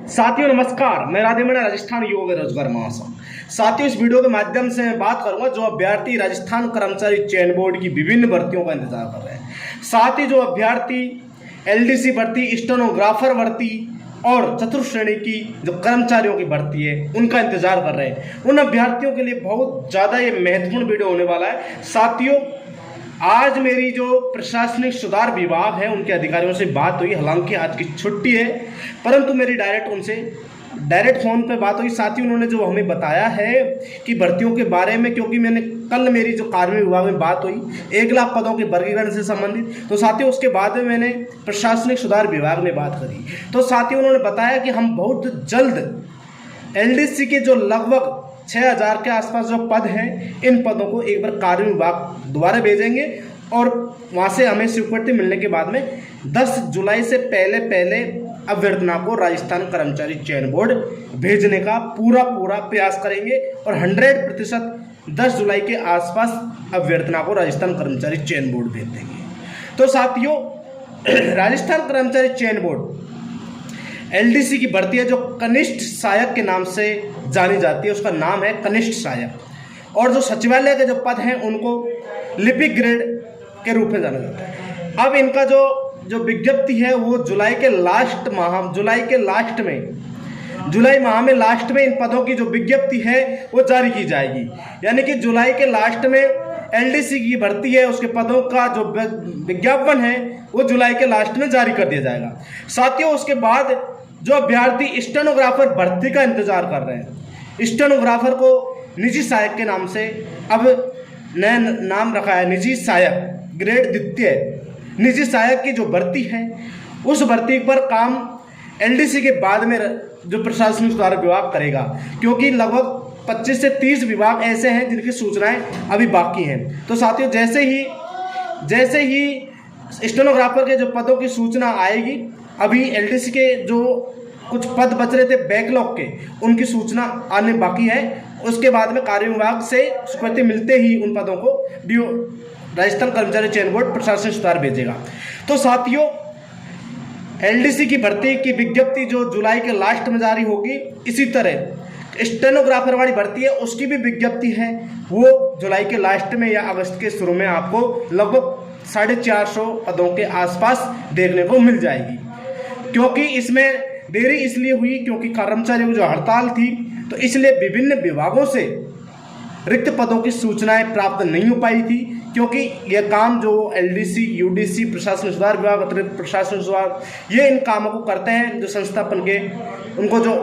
साथियों नमस्कार, मैं राधेमणि राजस्थान युवा बेरोजगार महासंघ। साथियों, इस वीडियो के माध्यम से मैं बात करूंगा जो अभ्यर्थी राजस्थान कर्मचारी चयन बोर्ड की विभिन्न भर्तियों का इंतजार कर रहे हैं। साथ ही जो अभ्यर्थी एलडीसी भर्ती, स्टेनोग्राफर भर्ती और चतुर्थ श्रेणी की जो कर्मचारियों की भर्ती है उनका इंतजार कर रहे हैं, उन अभ्यर्थियों के लिए बहुत ज़्यादा ये महत्वपूर्ण वीडियो होने वाला है। साथियों, आज मेरी जो प्रशासनिक सुधार विभाग है उनके अधिकारियों से बात हुई। हालांकि आज की छुट्टी है, परंतु मेरी डायरेक्ट फोन पे बात हुई। साथ ही उन्होंने जो हमें बताया है कि भर्तियों के बारे में, क्योंकि मैंने कल मेरी जो कार्मिक विभाग में बात हुई 1 लाख पदों के वर्गीकरण से संबंधित, तो साथियों उसके बाद में मैंने प्रशासनिक सुधार विभाग में बात करी। तो साथियों उन्होंने बताया कि हम बहुत जल्द एलडीसी के जो लगभग 6000 के आसपास जो पद हैं, इन पदों को एक बार कार्य विभाग द्वारा भेजेंगे और वहाँ से हमें स्वीकृति मिलने के बाद में 10 जुलाई से पहले अभ्यर्थना को राजस्थान कर्मचारी चयन बोर्ड भेजने का पूरा प्रयास करेंगे और 100% 10 जुलाई के आसपास अभ्यर्थना को राजस्थान कर्मचारी चयन बोर्ड भेज देंगे। तो साथियों, राजस्थान कर्मचारी चयन बोर्ड एलडीसी की भर्ती है जो कनिष्ठ सहायक के नाम से जानी जाती है, उसका नाम है कनिष्ठ सहायक। और जो सचिवालय के जो पद हैं उनको लिपिक ग्रेड के रूप में जाना जाता है। अब इनका जो विज्ञप्ति है वो जुलाई माह में लास्ट में इन पदों की जो विज्ञप्ति है वो जारी की जाएगी। यानी कि जुलाई के लास्ट में एलडीसी की भर्ती है, उसके पदों का जो विज्ञापन है वो जुलाई के लास्ट में जारी कर दिया जाएगा। साथियों, उसके बाद जो अभ्यर्थी स्टेनोग्राफर भर्ती का इंतजार कर रहे हैं, स्टेनोग्राफर को निजी सहायक के नाम से अब नया नाम रखा है, निजी सहायक ग्रेड द्वितीय निजी सहायक की जो भर्ती है उस भर्ती पर काम एलडीसी के बाद में जो प्रशासनिक सुधार विभाग करेगा, क्योंकि लगभग 25 से 30 विभाग ऐसे हैं जिनकी सूचनाएं अभी बाकी हैं। तो साथियों, जैसे ही स्टेनोग्राफर के जो पदों की सूचना आएगी, अभी एलडीसी के जो कुछ पद बच रहे थे बैकलॉग के, उनकी सूचना आने बाकी है। उसके बाद में कार्य विभाग से स्वीकृति मिलते ही उन पदों को राजस्थान कर्मचारी चयन बोर्ड प्रशासनिक सुधार भेजेगा। तो साथियों, एलडीसी की भर्ती की विज्ञप्ति जो जुलाई के लास्ट में जारी होगी, इसी तरह स्टेनोग्राफर वाली भर्ती है उसकी भी विज्ञप्ति है वो जुलाई के लास्ट में या अगस्त के शुरू में आपको लगभग 450 पदों के आसपास देखने को मिल जाएगी। क्योंकि इसमें देरी इसलिए हुई क्योंकि कर्मचारियों की जो हड़ताल थी, तो इसलिए विभिन्न विभागों से रिक्त पदों की सूचनाएं प्राप्त नहीं हो पाई थी। क्योंकि यह काम जो एलडीसी, यूडीसी, प्रशासन सुधार विभाग, अतिरिक्त प्रशासन सुधार, ये इन कामों को करते हैं जो संस्थापन के उनको जो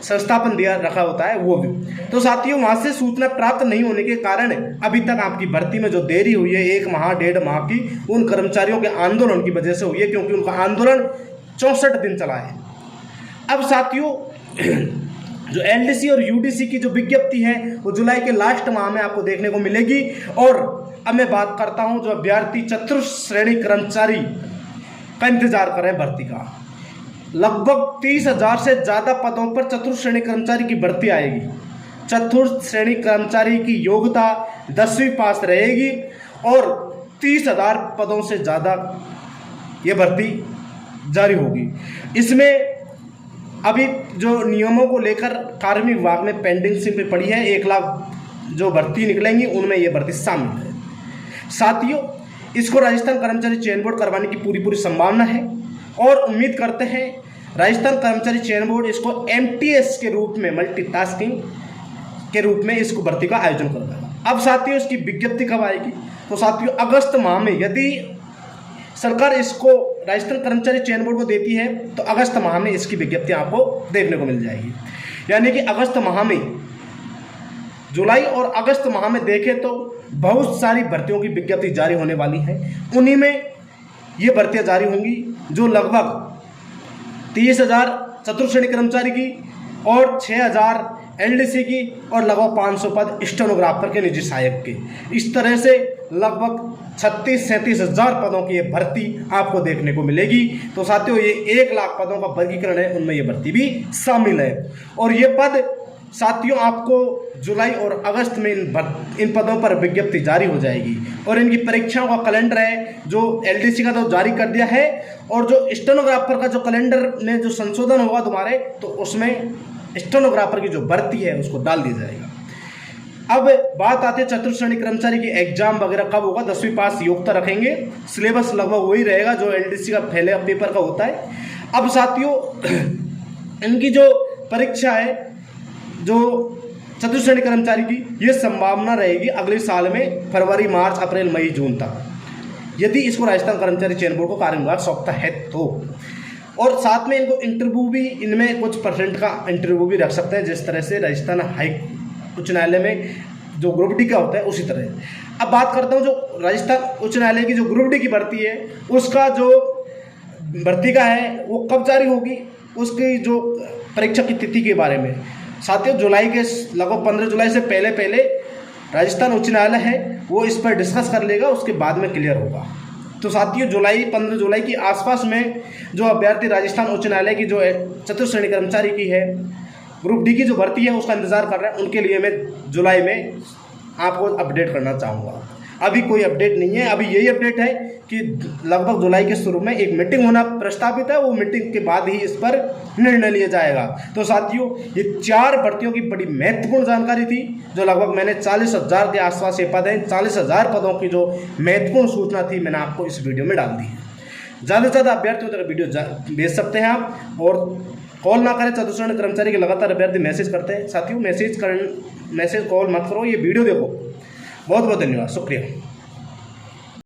संस्थापन दिया रखा होता है वो भी। तो साथियों, वहाँ से सूचना प्राप्त नहीं होने के कारण अभी तक आपकी भर्ती में जो देरी हुई है 1 माह 1.5 माह की, उन कर्मचारियों के आंदोलन की वजह से हुई है, क्योंकि उनका आंदोलन 64 दिन चला है। अब साथियों, जो एलडीसी और यूडीसी की जो विज्ञप्ति है वो जुलाई के लास्ट माह में आपको देखने को मिलेगी। और अब मैं बात करता हूं जो अभ्यर्थी चतुर्थ श्रेणी कर्मचारी का इंतजार कर रहे हैं भर्ती का, लगभग 30,000 से ज़्यादा पदों पर चतुर्थ श्रेणी कर्मचारी की भर्ती आएगी। चतुर्थ श्रेणी कर्मचारी की योग्यता 10वीं पास रहेगी और 30,000 पदों से ज़्यादा ये भर्ती जारी होगी। इसमें अभी जो नियमों को लेकर कार्मिक विभाग में पेंडिंग सिम पे पड़ी है, 1 लाख जो भर्ती निकलेंगी उनमें ये भर्ती शामिल है। साथियों, इसको राजस्थान कर्मचारी चयन बोर्ड करवाने की पूरी संभावना है और उम्मीद करते हैं राजस्थान कर्मचारी चयन बोर्ड इसको एमटीएस के रूप में, मल्टीटास्किंग के रूप में इसको भर्ती का आयोजन करेगा। अब साथियों, इसकी विज्ञप्ति कब आएगी? तो साथियों, अगस्त माह में यदि सरकार इसको राजस्थान कर्मचारी चयन बोर्ड को देती है तो अगस्त माह में इसकी विज्ञप्ति आपको देखने को मिल जाएगी। यानी कि अगस्त माह में, जुलाई और अगस्त माह में देखें तो बहुत सारी भर्तियों की विज्ञप्ति जारी होने वाली है। उन्हीं में ये भर्तियां जारी होंगी जो लगभग 30,000 चतुर्थ श्रेणी कर्मचारी की और 6,000 एलडीसी की और लगभग 500 पद स्टेनोग्राफर के निजी सहायक के। इस तरह से लगभग 36-37 हज़ार पदों की ये भर्ती आपको देखने को मिलेगी। तो साथियों, ये 1 लाख पदों का वर्गीकरण है, उनमें ये भर्ती भी शामिल है। और ये पद साथियों आपको जुलाई और अगस्त में इन पदों पर विज्ञप्ति जारी हो जाएगी और इनकी परीक्षाओं का कैलेंडर है जो एलडीसी का तो जारी कर दिया है, और जो स्टेनोग्राफर का जो कैलेंडर में जो संशोधन होगा तुम्हारे, तो उसमें स्टेनोग्राफर की जो भर्ती है उसको डाल दी जाएगी। अब बात आती है चतुर्थ श्रेणी कर्मचारी की एग्जाम वगैरह कब होगा। 10वीं पास योग्यता रखेंगे, सिलेबस लगभग वही रहेगा जो एलडीसी का पहले पेपर का होता है। अब साथियों इनकी जो परीक्षा है जो चतुर्थ श्रेणी कर्मचारी की, ये संभावना रहेगी अगले साल में फरवरी, मार्च, अप्रैल, मई, जून तक, यदि इसको राजस्थान कर्मचारी चयन बोर्ड को कार्य विभाग सौंपता है तो। और साथ में इनको इंटरव्यू भी, इनमें कुछ % का इंटरव्यू भी रख सकते हैं, जिस तरह से राजस्थान हाई उच्च न्यायालय में जो ग्रुप डी का होता है उसी तरह। अब बात करता हूँ जो राजस्थान उच्च न्यायालय की जो ग्रुप डी की भर्ती है उसका जो भर्ती का है वो कब जारी होगी, उसकी जो परीक्षा की तिथि के बारे में साथियों जुलाई के लगभग 15 जुलाई से पहले राजस्थान उच्च न्यायालय है वो इस पर डिस्कस कर लेगा, उसके बाद में क्लियर होगा। तो साथियों 15 जुलाई के आसपास में जो अभ्यर्थी राजस्थान उच्च न्यायालय की जो चतुर्थ श्रेणी कर्मचारी की है ग्रुप डी की जो भर्ती है उसका इंतजार कर रहे हैं, उनके लिए मैं जुलाई में आपको अपडेट करना चाहूँगा। अभी कोई अपडेट नहीं है, अभी यही अपडेट है कि लगभग जुलाई के शुरू में एक मीटिंग होना प्रस्तावित है, वो मीटिंग के बाद ही इस पर निर्णय लिया जाएगा। तो साथियों ये 4 भर्तियों की बड़ी महत्वपूर्ण जानकारी थी जो लगभग मैंने 40,000 के आसपास ये पद हैं, 40,000 पदों की जो महत्वपूर्ण सूचना थी मैंने आपको इस वीडियो में डाल दी है। ज़्यादा से ज़्यादा अभ्यर्थियों तक वीडियो भेज सकते हैं आप, और कॉल ना करें। चतुर्थ श्रेणी कर्मचारी के लगातार अभ्यर्थी मैसेज करते हैं। साथियों मैसेज कॉल मत करो, ये वीडियो देखो। बहुत बहुत धन्यवाद, शुक्रिया।